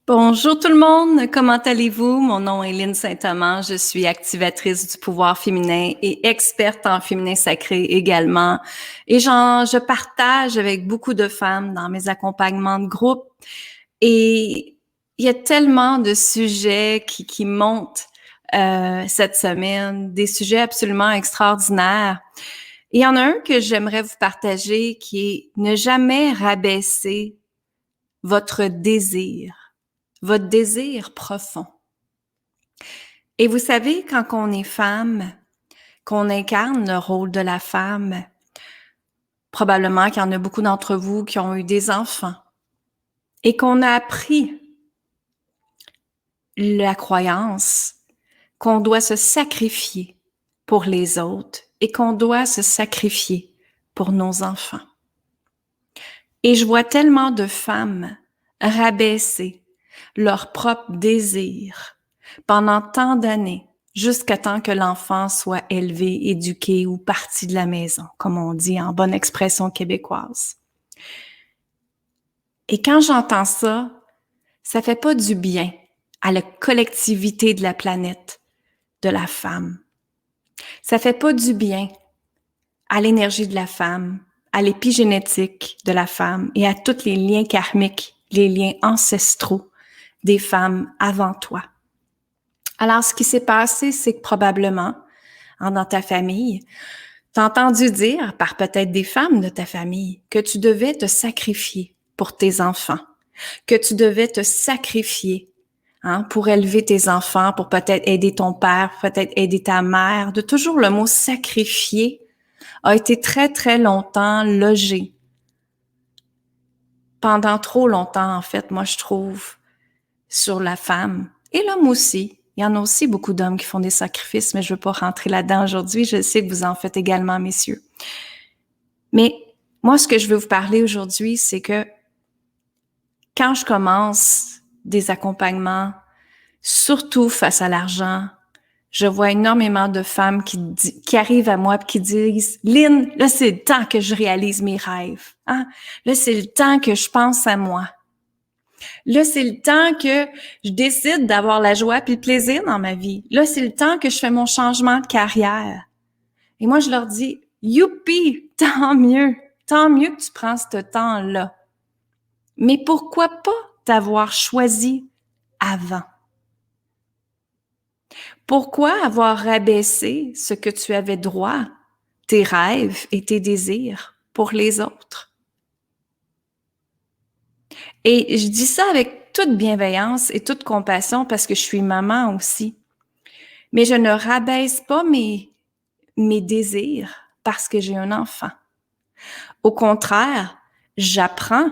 Bonjour tout le monde, comment allez-vous? Mon nom est Lynne Saint-Amand, je suis activatrice du pouvoir féminin et experte en féminin sacré également. Et je partage avec beaucoup de femmes dans mes accompagnements de groupe et il y a tellement de sujets qui montent cette semaine, des sujets absolument extraordinaires. Et il y en a un que j'aimerais vous partager qui est ne jamais rabaisser votre désir profond. Et vous savez, quand on est femme, qu'on incarne le rôle de la femme, probablement qu'il y en a beaucoup d'entre vous qui ont eu des enfants et qu'on a appris la croyance qu'on doit se sacrifier pour les autres et qu'on doit se sacrifier pour nos enfants. Et je vois tellement de femmes rabaisser leur propre désir pendant tant d'années, jusqu'à temps que l'enfant soit élevé, éduqué ou parti de la maison, comme on dit en bonne expression québécoise. Et quand j'entends ça, ça fait pas du bien à la collectivité de la planète, de la femme. Ça fait pas du bien à l'énergie de la femme, à l'épigénétique de la femme et à tous les liens karmiques, les liens ancestraux des femmes avant toi. Alors, ce qui s'est passé, c'est que probablement, dans ta famille, t'as entendu dire par peut-être des femmes de ta famille que tu devais te sacrifier pour tes enfants, que tu devais te sacrifier pour élever tes enfants, pour peut-être aider ton père, peut-être aider ta mère. De toujours le mot sacrifier a été très, très longtemps logé. Pendant trop longtemps, en fait, moi, je trouve, sur la femme et l'homme aussi. Il y en a aussi beaucoup d'hommes qui font des sacrifices, mais je ne veux pas rentrer là-dedans aujourd'hui. Je sais que vous en faites également, messieurs. Mais moi, ce que je veux vous parler aujourd'hui, c'est que quand je commence des accompagnements, surtout face à l'argent, je vois énormément de femmes qui arrivent à moi et qui disent « Lynne, là, c'est le temps que je réalise mes rêves. Là, c'est le temps que je pense à moi. Là, c'est le temps que je décide d'avoir la joie puis le plaisir dans ma vie. Là, c'est le temps que je fais mon changement de carrière. » Et moi, je leur dis « Youpi, tant mieux que tu prends ce temps-là. Mais pourquoi pas t'avoir choisi avant? Pourquoi avoir rabaissé ce que tu avais droit, tes rêves et tes désirs pour les autres? » Et je dis ça avec toute bienveillance et toute compassion parce que je suis maman aussi. Mais je ne rabaisse pas mes désirs parce que j'ai un enfant. Au contraire, j'apprends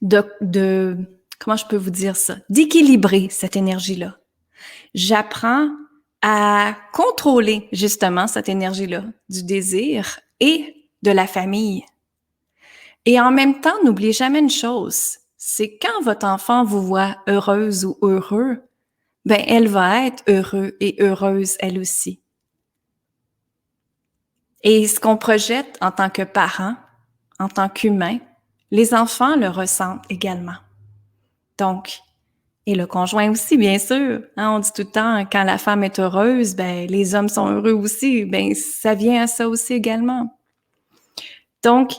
comment je peux vous dire ça, d'équilibrer cette énergie-là. J'apprends à contrôler justement cette énergie-là du désir et de la famille. Et en même temps, n'oubliez jamais une chose, c'est quand votre enfant vous voit heureuse ou heureux, elle va être heureux et heureuse elle aussi. Et ce qu'on projette en tant que parent, en tant qu'humain, les enfants le ressentent également. Donc, et le conjoint aussi, bien sûr. On dit tout le temps, quand la femme est heureuse, les hommes sont heureux aussi. Ça vient à ça aussi également. Donc,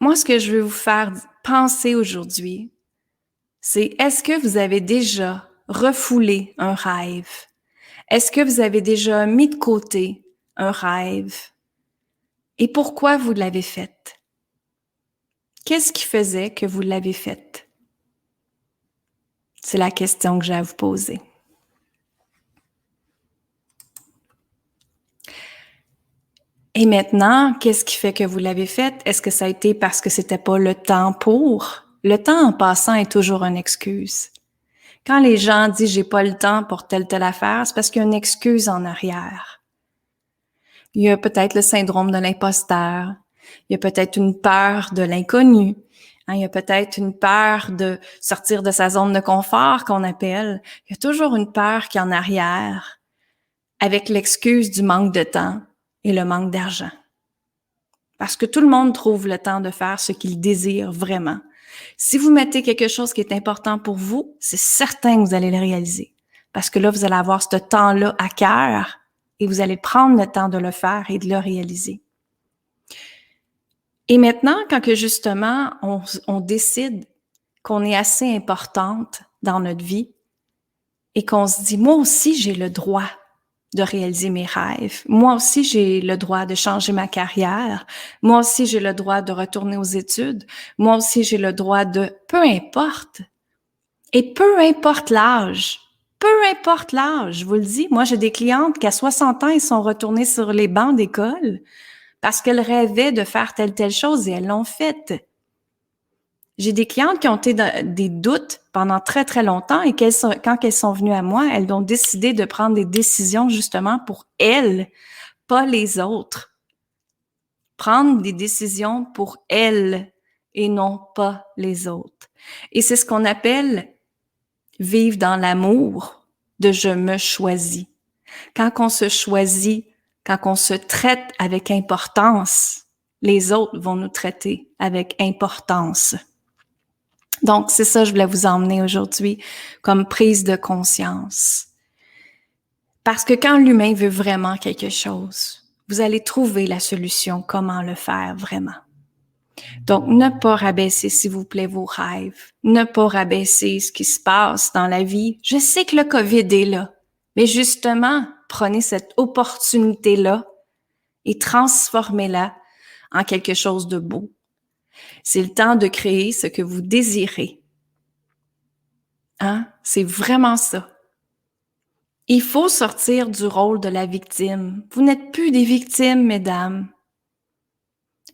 moi, ce que je veux vous faire penser aujourd'hui, c'est est-ce que vous avez déjà refoulé un rêve? Est-ce que vous avez déjà mis de côté un rêve? Et pourquoi vous l'avez fait? Qu'est-ce qui faisait que vous l'avez fait? C'est la question que j'ai à vous poser. Et maintenant, qu'est-ce qui fait que vous l'avez fait? Est-ce que ça a été parce que c'était pas le temps pour? Le temps en passant est toujours une excuse. Quand les gens disent j'ai pas le temps pour telle affaire, c'est parce qu'il y a une excuse en arrière. Il y a peut-être le syndrome de l'imposteur. Il y a peut-être une peur de l'inconnu. Il y a peut-être une peur de sortir de sa zone de confort qu'on appelle. Il y a toujours une peur qui est en arrière avec l'excuse du manque de temps et le manque d'argent. Parce que tout le monde trouve le temps de faire ce qu'il désire vraiment. Si vous mettez quelque chose qui est important pour vous, c'est certain que vous allez le réaliser. Parce que là, vous allez avoir ce temps-là à cœur et vous allez prendre le temps de le faire et de le réaliser. Et maintenant, quand que justement, on décide qu'on est assez importante dans notre vie et qu'on se dit, moi aussi, j'ai le droit de réaliser mes rêves. Moi aussi, j'ai le droit de changer ma carrière. Moi aussi, j'ai le droit de retourner aux études. Moi aussi, j'ai le droit de... Peu importe. Et peu importe l'âge. Peu importe l'âge. Je vous le dis, moi, j'ai des clientes qui, à 60 ans, ils sont retournés sur les bancs d'école parce qu'elles rêvaient de faire telle chose et elles l'ont fait. J'ai des clientes qui ont été des doutes pendant très, très longtemps et quand elles sont venues à moi, elles ont décidé de prendre des décisions justement pour elles, pas les autres. Prendre des décisions pour elles et non pas les autres. Et c'est ce qu'on appelle vivre dans l'amour de je me choisis. Quand on se choisit, quand on se traite avec importance, les autres vont nous traiter avec importance. Donc, c'est ça que je voulais vous emmener aujourd'hui comme prise de conscience. Parce que quand l'humain veut vraiment quelque chose, vous allez trouver la solution, comment le faire vraiment. Donc, ne pas rabaisser, s'il vous plaît, vos rêves. Ne pas rabaisser ce qui se passe dans la vie. Je sais que le COVID est là, mais justement, prenez cette opportunité-là et transformez-la en quelque chose de beau. C'est le temps de créer ce que vous désirez. Hein? C'est vraiment ça. Il faut sortir du rôle de la victime. Vous n'êtes plus des victimes, mesdames.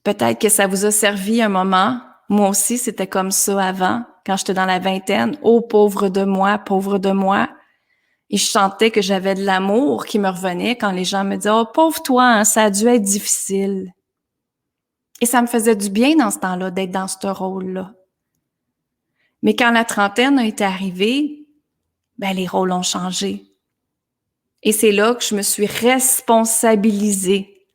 Peut-être que ça vous a servi un moment. Moi aussi, c'était comme ça avant, quand j'étais dans la vingtaine. Oh, pauvre de moi, pauvre de moi. Et je sentais que j'avais de l'amour qui me revenait quand les gens me disaient « Oh, pauvre toi, hein, ça a dû être difficile. » Et ça me faisait du bien dans ce temps-là, d'être dans ce rôle-là. Mais quand la trentaine a été arrivée, ben les rôles ont changé. Et c'est là que je me suis responsabilisée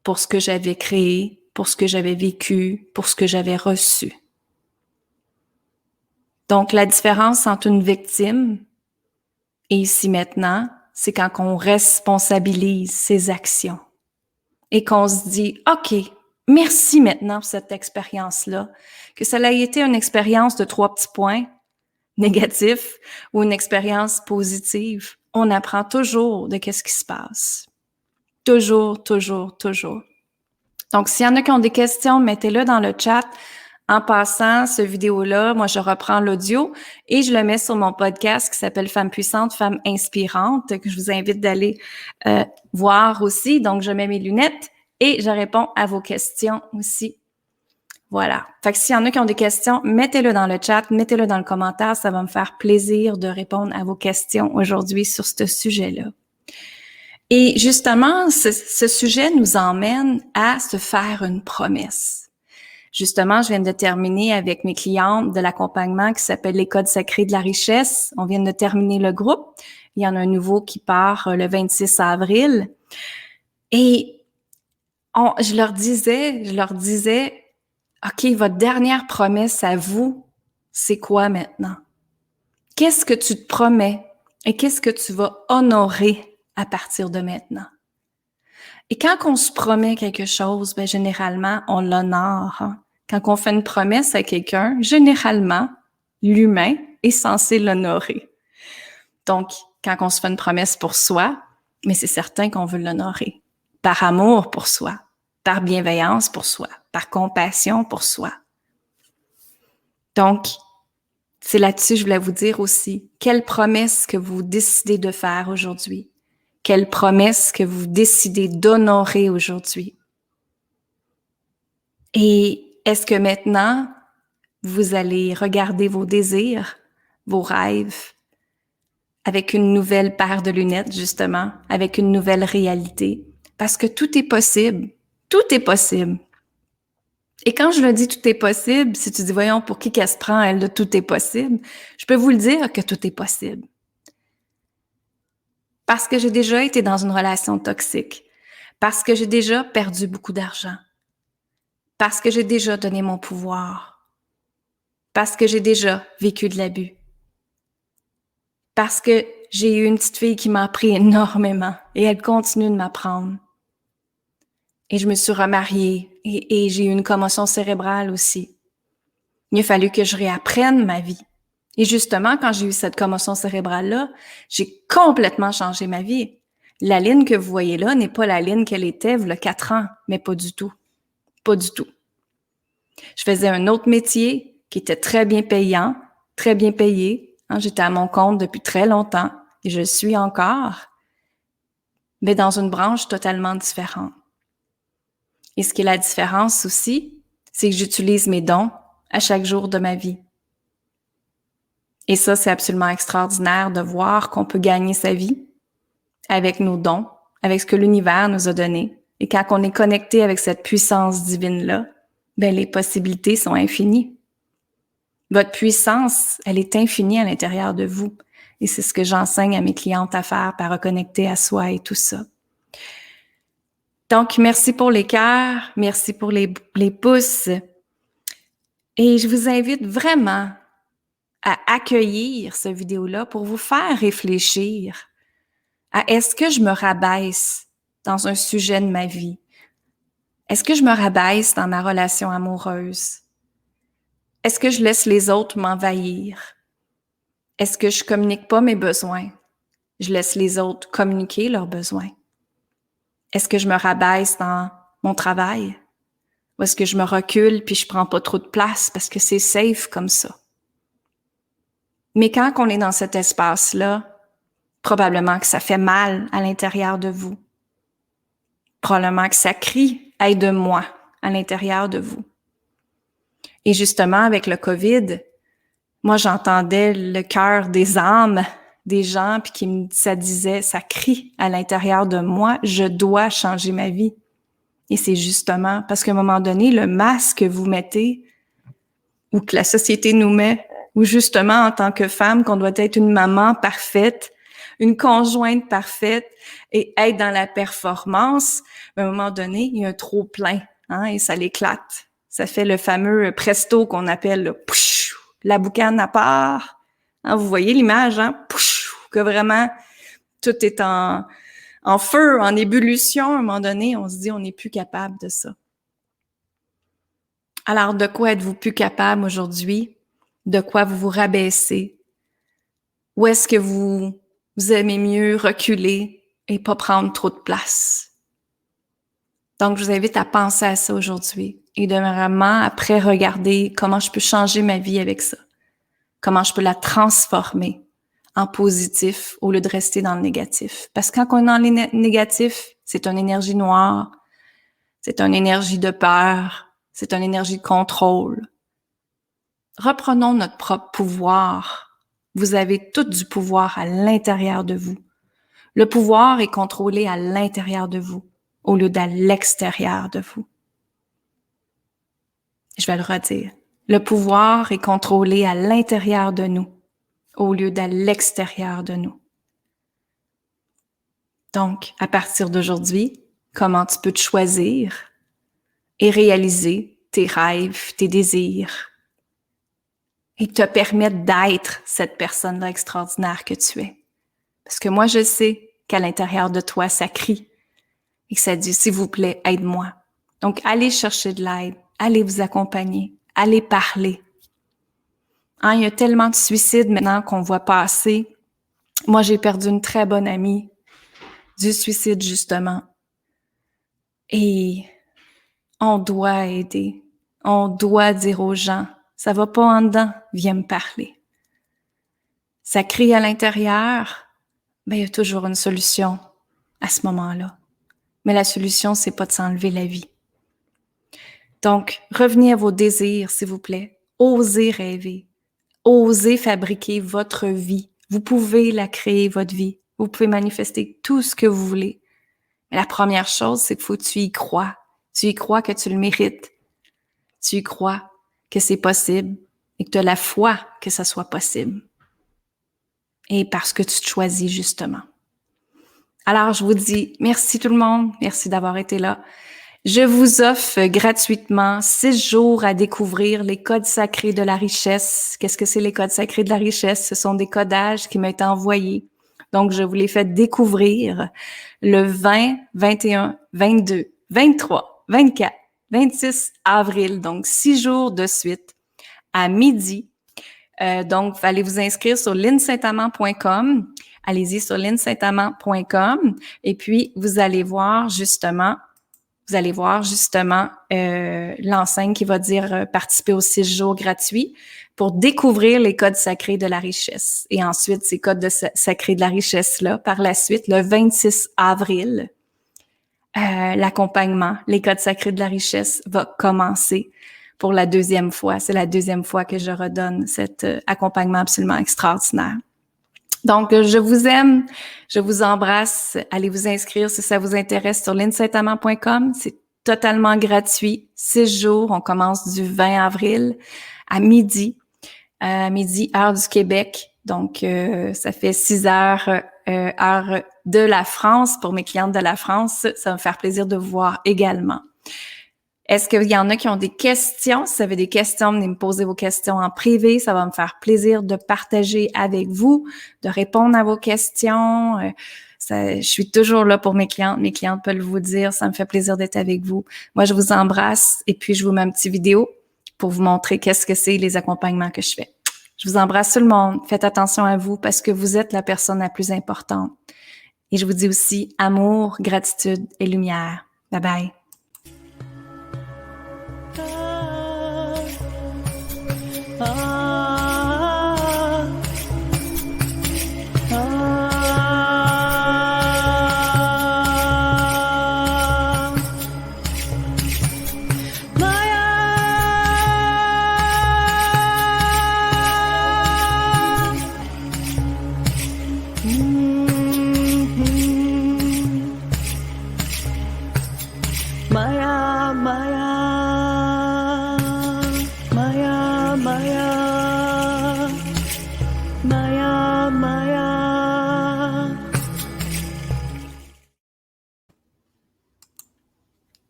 pour ce que j'avais créé, pour ce que j'avais vécu, pour ce que j'avais reçu. Donc, la différence entre une victime et ici maintenant, c'est quand on responsabilise ses actions et qu'on se dit « OK, merci maintenant pour cette expérience-là, que ça ait été une expérience de 3 petits points négatifs ou une expérience positive. » On apprend toujours de qu'est-ce qui se passe. Toujours, toujours, toujours. Donc, s'il y en a qui ont des questions, mettez-le dans le chat. En passant, ce vidéo-là, moi, je reprends l'audio et je le mets sur mon podcast qui s'appelle Femmes puissantes, Femmes inspirantes, que je vous invite d'aller voir aussi. Donc, je mets mes lunettes et je réponds à vos questions aussi. Voilà. Fait que s'il y en a qui ont des questions, mettez-le dans le chat, mettez-le dans le commentaire. Ça va me faire plaisir de répondre à vos questions aujourd'hui sur ce sujet-là. Et justement, ce sujet nous emmène à se faire une promesse. Justement, je viens de terminer avec mes clientes de l'accompagnement qui s'appelle les codes sacrés de la richesse. On vient de terminer le groupe. Il y en a un nouveau qui part le 26 avril. Et je leur disais, OK, votre dernière promesse à vous, c'est quoi maintenant? Qu'est-ce que tu te promets et qu'est-ce que tu vas honorer à partir de maintenant? Et quand on se promet quelque chose, ben généralement, on l'honore. Hein? Quand on fait une promesse à quelqu'un, généralement, l'humain est censé l'honorer. Donc, quand on se fait une promesse pour soi, mais c'est certain qu'on veut l'honorer. Par amour pour soi, par bienveillance pour soi, par compassion pour soi. Donc, c'est là-dessus que je voulais vous dire aussi, quelle promesse que vous décidez de faire aujourd'hui? Quelle promesse que vous décidez d'honorer aujourd'hui? Et est-ce que maintenant, vous allez regarder vos désirs, vos rêves, avec une nouvelle paire de lunettes, justement, avec une nouvelle réalité? Parce que tout est possible. Tout est possible. Et quand je le dis tout est possible, si tu dis, voyons, pour qui qu'elle se prend, elle, de tout est possible, je peux vous le dire que tout est possible. Parce que j'ai déjà été dans une relation toxique. Parce que j'ai déjà perdu beaucoup d'argent. Parce que j'ai déjà donné mon pouvoir. parce que j'ai déjà vécu de l'abus, parce que j'ai eu une petite fille qui m'a appris énormément et elle continue de m'apprendre. Et je me suis remariée et j'ai eu une commotion cérébrale aussi. Il a fallu que je réapprenne ma vie. Et justement, quand j'ai eu cette commotion cérébrale-là, j'ai complètement changé ma vie. La ligne que vous voyez là n'est pas la ligne qu'elle était il y a 4 ans, mais pas du tout. Pas du tout. Je faisais un autre métier qui était très bien payant, très bien payé. J'étais à mon compte depuis très longtemps et je le suis encore, mais dans une branche totalement différente. Et ce qui est la différence aussi, c'est que j'utilise mes dons à chaque jour de ma vie. Et ça, c'est absolument extraordinaire de voir qu'on peut gagner sa vie avec nos dons, avec ce que l'univers nous a donné. Et quand on est connecté avec cette puissance divine-là, ben les possibilités sont infinies. Votre puissance, elle est infinie à l'intérieur de vous. Et c'est ce que j'enseigne à mes clientes à faire, par reconnecter à soi et tout ça. Donc, merci pour les cœurs, merci pour les pouces. Et je vous invite vraiment à accueillir cette vidéo-là pour vous faire réfléchir à est-ce que je me rabaisse dans un sujet de ma vie? Est-ce que je me rabaisse dans ma relation amoureuse? Est-ce que je laisse les autres m'envahir? Est-ce que je communique pas mes besoins? Je laisse les autres communiquer leurs besoins? Est-ce que je me rabaisse dans mon travail? Ou est-ce que je me recule puis je prends pas trop de place parce que c'est safe comme ça? Mais quand on est dans cet espace-là, probablement que ça fait mal à l'intérieur de vous. Probablement que ça crie « aide-moi » à l'intérieur de vous. Et justement, avec le COVID, moi, j'entendais le cœur des âmes des gens, puis ça disait, ça crie à l'intérieur de moi, je dois changer ma vie. Et c'est justement parce qu'à un moment donné, le masque que vous mettez, ou que la société nous met, ou justement en tant que femme, qu'on doit être une maman parfaite, une conjointe parfaite et être dans la performance, à un moment donné, il y a un trop plein, et ça l'éclate. Ça fait le fameux presto qu'on appelle le pouch, la boucane à part. Vous voyez l'image, pouch, que vraiment tout est en feu, en ébullition. À un moment donné, on se dit on n'est plus capable de ça. Alors, de quoi êtes-vous plus capable aujourd'hui? De quoi vous vous rabaissez? Ou est-ce que vous aimez mieux reculer et pas prendre trop de place? Donc, je vous invite à penser à ça aujourd'hui et de vraiment, après, regarder comment je peux changer ma vie avec ça. Comment je peux la transformer en positif au lieu de rester dans le négatif. Parce que quand on est dans le négatif, c'est une énergie noire, c'est une énergie de peur, c'est une énergie de contrôle. Reprenons notre propre pouvoir. Vous avez tout du pouvoir à l'intérieur de vous. Le pouvoir est contrôlé à l'intérieur de vous au lieu d'à l'extérieur de vous. Je vais le redire. Le pouvoir est contrôlé à l'intérieur de nous au lieu d'à l'extérieur de nous. Donc, à partir d'aujourd'hui, comment tu peux te choisir et réaliser tes rêves, tes désirs et te permettre d'être cette personne-là extraordinaire que tu es. Parce que moi, je sais qu'à l'intérieur de toi, ça crie et que ça dit, s'il vous plaît, aide-moi. Donc, allez chercher de l'aide, allez vous accompagner, allez parler. Il y a tellement de suicides maintenant qu'on voit passer. Moi, j'ai perdu une très bonne amie du suicide, justement. Et on doit aider. On doit dire aux gens, ça va pas en dedans, viens me parler. Ça crie à l'intérieur, il y a toujours une solution à ce moment-là. Mais la solution, c'est pas de s'enlever la vie. Donc, revenez à vos désirs, s'il vous plaît. Osez rêver. Osez fabriquer votre vie. Vous pouvez la créer, votre vie. Vous pouvez manifester tout ce que vous voulez. Mais la première chose, c'est qu'il faut que tu y crois. Tu y crois que tu le mérites. Tu y crois que c'est possible et que tu as la foi que ça soit possible. Et parce que tu te choisis, justement. Alors, je vous dis merci tout le monde. Merci d'avoir été là. Je vous offre gratuitement 6 jours à découvrir les codes sacrés de la richesse. Qu'est-ce que c'est les codes sacrés de la richesse? Ce sont des codages qui m'ont été envoyés. Donc, je vous les fais découvrir le 20, 21, 22, 23, 24, 26 avril. Donc, 6 jours de suite à midi. Donc, allez vous inscrire sur linsaintamant.com. Allez-y sur linsaintamant.com et puis vous allez voir justement l'enseigne qui va dire participer aux 6 jours gratuits pour découvrir les codes sacrés de la richesse. Et ensuite, ces codes sacrés de la richesse-là, par la suite, le 26 avril, l'accompagnement, les codes sacrés de la richesse va commencer pour la 2e fois. C'est la 2e fois que je redonne cet accompagnement absolument extraordinaire. Donc, je vous aime, je vous embrasse. Allez vous inscrire si ça vous intéresse sur linsaintamant.com. C'est totalement gratuit. 6 jours. On commence du 20 avril à midi. Heure du Québec. Donc, ça fait 6 heures, heure de la France. Pour mes clientes de la France, ça va me faire plaisir de vous voir également. Est-ce qu'il y en a qui ont des questions? Si vous avez des questions, venez me poser vos questions en privé. Ça va me faire plaisir de partager avec vous, de répondre à vos questions. Je suis toujours là pour mes clientes. Mes clientes peuvent vous dire. Ça me fait plaisir d'être avec vous. Moi, je vous embrasse et puis je vous mets une petite vidéo pour vous montrer qu'est-ce que c'est les accompagnements que je fais. Je vous embrasse tout le monde. Faites attention à vous parce que vous êtes la personne la plus importante. Et je vous dis aussi amour, gratitude et lumière. Bye bye. Oh.